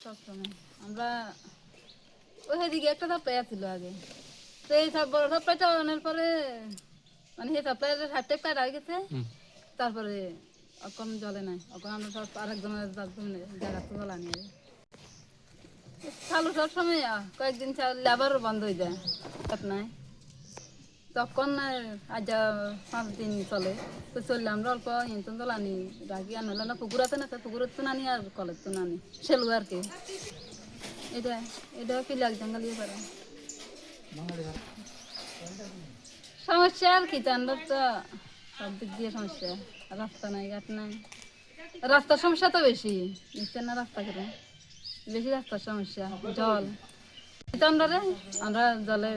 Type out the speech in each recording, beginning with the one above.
সবসময় আমরা ওইদিকে একটা সাপ্লাই ছিল আগে, তো এই সব বড় সাপ্লাইটা আনার পরে মানে সেই সাপ্লাইয়ের হাটে কাটা হয়ে গেছে, তারপরে এখন জলে নাই, এখন আমরা সব আরেকজনের জায়গা তো জল আনি চালু সব সময় কয়েকদিন লেবারও বন্ধ হয়ে যায় আপনার, তখন আজ 5 দিন চলে, তো চললে আমরা অল্প ইনতন জল আনি রাখি, আনলে না পুকুর আছে না, পুকুরের তো নানি আর কলের তো নানি সেলু আর কি, এটা এটা পিলাক জঙ্গলিয়ে পারে সমস্যা আর কি, আমরা তো সব দিক দিয়ে সমস্যা, রাস্তা নাই ঘাট নাই, রাস্তার সমস্যা তো বেশি, নিচ্ছেন না রাস্তা করে বেশি রাস্তার সমস্যা, জল আমরা জলে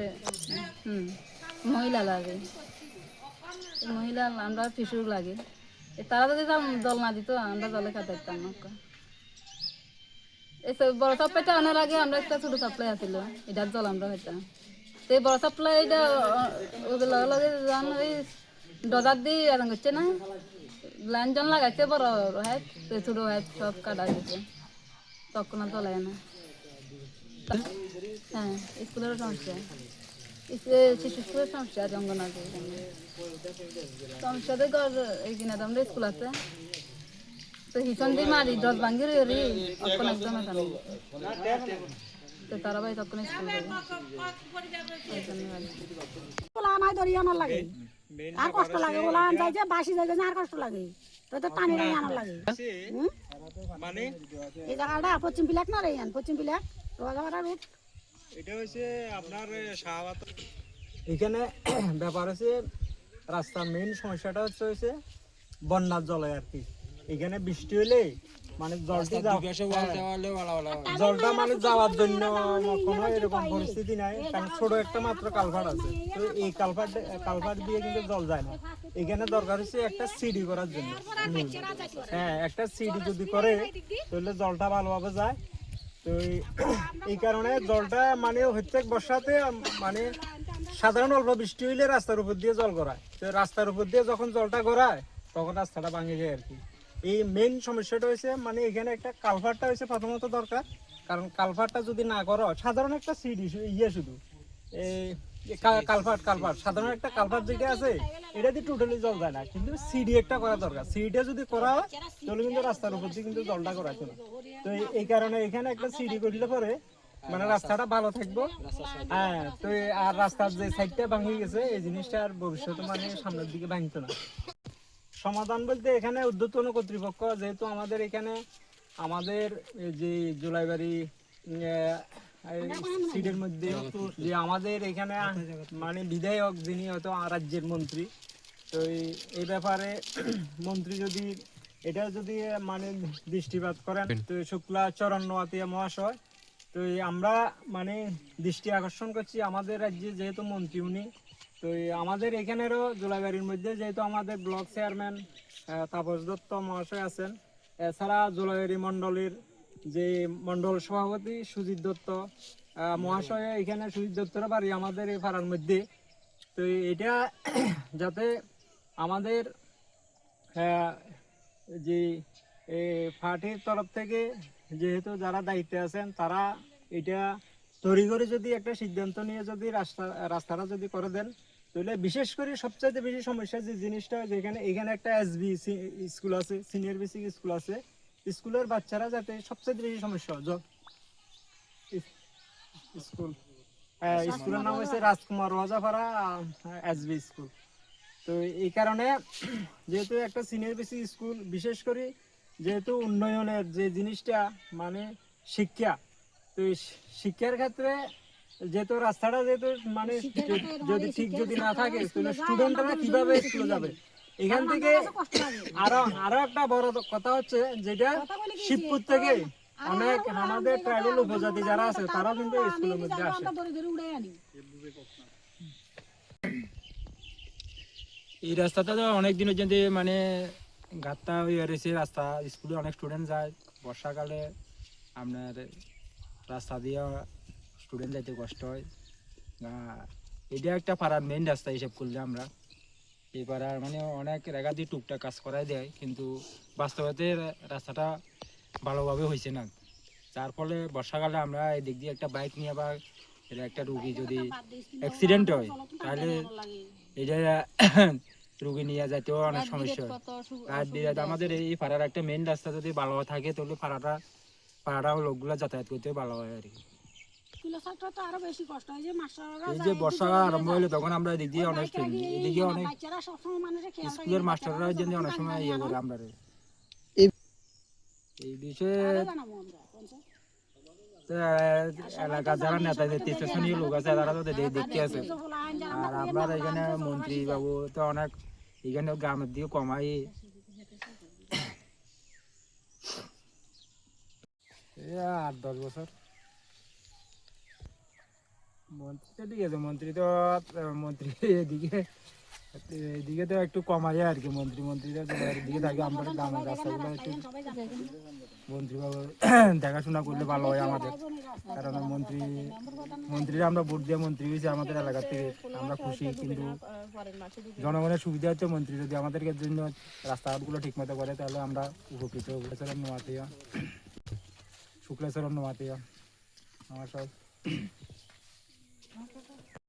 মহিলা লাগে, মহিলা আমরা টিসুর লাগে, তারা যদি জল না দিত আমরা জলে কাটাইতাম না। এই বড় সাপ্লাইটা আনার আগে আমরা একটা ছোট সাপ্লাই আছিল, এটার জল আমরা হইতাম, তো এই বড় সাপ্লাই এটা ওদের লগে লগে যান ওই ডজার দিয়ে এরকম করছে না, লাইন জন লাগাইছে বড় হ্যাঁ, ছোট হ্যাঁ সব কাটা গেছে, তখন আর জল না। হ্যাঁ স্কুলেরও সমস্যা, শিশু স্কুলের সমস্যা, অঙ্গনাদি সমস্যা ঘর এইখানে আমরা স্কুল আছে, তো হিসন দিয়ে মারি 10 ভাঙ্গি রি অক্ষণ একদম এখানে, তো তারা ভাই তখন স্কুল নাই ধরি আনার লাগে, আর কষ্ট লাগে, ওলা আন যায় যে বাসি যায় আর কষ্ট লাগে, তো টানি রাই আনার লাগে। মানে এই জায়গাটা পশ্চিম পিলাক না রে, পশ্চিম পিলাক রোজাবাড়া রুট, এটা হচ্ছে আপনার শাহবাত। এখানে ব্যাপার হচ্ছে রাস্তার মেইন সমস্যাটা হচ্ছে বন্যার জলে আর কি, এখানে বৃষ্টি হলে মানে জলটা মানে যাওয়ার জন্য কোনো এরকম পরিস্থিতি নাই, কারণ ছোট একটা মাত্র কালভার্ট আছে, তো এই কালভার্ট দিয়ে কিন্তু জল যায় না, এখানে দরকার হচ্ছে একটা সিডি করার জন্য, হ্যাঁ একটা সিডি যদি করে তাহলে জলটা ভালোভাবে যায়। তো এই কারণে জলটা মানে হচ্ছে বর্ষাতে মানে সাধারণ অল্প বৃষ্টি হইলে রাস্তার উপর দিয়ে জল গড়ায়, তো রাস্তার উপর দিয়ে যখন জলটা গড়ায় তখন রাস্তাটা ভাঙে যায় আর কি। এই মেইন সমস্যাটা হয়েছে মানে এখানে একটা কালভার্টটা হয়েছে প্রথমত দরকার, কারণ কালভার্টটা যদি না করো সাধারণ একটা সিডি শুধু এই কালভার্ট সাধারণ একটা কালভার্ট যেটা আছে এটা দিয়ে টোটালি জল যায় না, কিন্তু সিডি একটা করা দরকার, সিডিটা যদি করা হয় তাহলে কিন্তু রাস্তার উপর দিয়ে কিন্তু জলটা করাচ্ছে না, তো এই কারণে এখানে একটা সিডি করলে পরে মানে রাস্তাটা ভালো থাকবো। হ্যাঁ, তো আর রাস্তার যে সাইডটা ভাঙে গেছে এই জিনিসটা আর ভবিষ্যতে মানে সামনের দিকে ভাঙতো না। সমাধান বলতে এখানে ঊর্ধ্বতন কর্তৃপক্ষ, যেহেতু আমাদের এখানে আমাদের যে জুলাইবাড়ি সিটের মধ্যে যে আমাদের এখানে মানে বিধায়ক যিনি হয়তো রাজ্যের মন্ত্রী, তো এই ব্যাপারে মন্ত্রী যদি এটা যদি মানে দৃষ্টিপাত করেন, তো শুক্লা চরণ নোয়াতিয়া মহাশয়, তো আমরা মানে দৃষ্টি আকর্ষণ করছি আমাদের রাজ্যে যেহেতু মন্ত্রী উনি, তো আমাদের এখানেরও জোলাইবাড়ির মধ্যে যেহেতু আমাদের ব্লক চেয়ারম্যান তাপস দত্ত মহাশয় আছেন, এছাড়া জোলাইবাড়ি মণ্ডলের যে মণ্ডল সভাপতি সুজিত দত্ত মহাশয়, এখানে সুজিত দত্তর বাড়ি আমাদের এই পাড়ার মধ্যে, তো এটা যাতে আমাদের যে পার্টির তরফ থেকে যেহেতু যারা দায়িত্বে আছেন তারা এটা তৈরি করে যদি একটা সিদ্ধান্ত নিয়ে যদি রাস্তাটা যদি করে দেন, তাহলে বিশেষ করে সবচাইতে বেশি সমস্যা যে জিনিসটা যেখানে এখানে একটা এসবি স্কুল আছে, সিনিয়র বেসিক স্কুল আছে, স্কুলের বাচ্চারা যাতে সবচাইতে বেশি সমস্যা স্কুল স্কুলের নাম হচ্ছে রাজকুমার রাজাপাড়া এসবি স্কুল। তো এই কারণে যেহেতু একটা সিনিয়র বেসিক স্কুল, বিশেষ করে যেহেতু উন্নয়নের যে জিনিসটা মানে শিক্ষা, তো শিক্ষার ক্ষেত্রে যেহেতু রাস্তাটা যেহেতু মানে যদি ঠিক যদি না থাকে তাহলে স্টুডেন্টরা কিভাবে স্কুলে যাবে, এখান থেকে আরো একটা বড় কথা হচ্ছে যেটা শিবপুর থেকে অনেক আমাদের ট্রাইবাল উপজাতি যারা আছে তারাও কিন্তু স্কুলের মধ্যে আসে। এই রাস্তাটা তো অনেক দিনের জন্য মানে গাত্তা হয়ে রয়েছে, রাস্তা স্কুলে অনেক স্টুডেন্ট যায়, বর্ষাকালে আপনার রাস্তা দিয়ে স্টুডেন্ট যাইতে কষ্ট হয়, এটা একটা পাড়ার মেইন রাস্তা হিসেব করলে আমরা এই পাড়ার মানে অনেক রেগা দিয়ে টুকটাক কাজ করাই দেয়, কিন্তু বাস্তবতে রাস্তাটা ভালোভাবে হয়েছে না, যার ফলে বর্ষাকালে আমরা এদিক দিয়ে একটা বাইক নিয়ে বা এটা একটা রুগী যদি অ্যাক্সিডেন্ট হয় তাহলে এটা রুগী নিয়ে যাইতেও অনেক সমস্যা হয়। রাত বিরাত আমাদের এই পাড়ার একটা মেইন রাস্তা যদি ভালো থাকে তাহলে পাড়াটা লোকগুলো যাতায়াত করতেও ভালো হয় আর কি। স্কুলের ছাত্র তো আরো বেশি কষ্ট হয় যে মাস্টাররা এই যে বর্ষা আরম্ভ হলে তখন আমরা এদিক দিয়ে অনেক এদিকে অনেক বাচ্চারা সবসময় মানুষের খেয়াল রাখে স্কুলের মাস্টাররা জন্য অনেক সময় ইয়ে করে আমরা এই বিষয়ে জানাবো আমরা তো, এলাকার যারা নেতা স্থানীয় লোক আছে তারা তো দেখতে আছে। আর আমরা এখানে মন্ত্রী বাবু তো অনেক এখানে গ্রামের দিকে কমাই এই 8-10 বছর মন্ত্রী তো ঠিক আছে মন্ত্রী এদিকে তো একটু কমাই আর কি মন্ত্রীদের এদিকে থাকে আমরা গ্রামের রাস্তাগুলো একটু মন্ত্রীবাবু দেখাশোনা করলে ভালো হয় আমাদের, কারণ মন্ত্রীরা আমরা ভোট দিয়ে মন্ত্রী হয়েছে আমাদের এলাকা থেকে আমরা খুশি, কিন্তু জনগণের সুবিধা হচ্ছে মন্ত্রী যদি আমাদেরকে জন্য রাস্তাঘাটগুলো ঠিক মতো করে তাহলে আমরা উপকৃত হব। শুক্লেশ্বরম নোয়াতিয়া আমার সব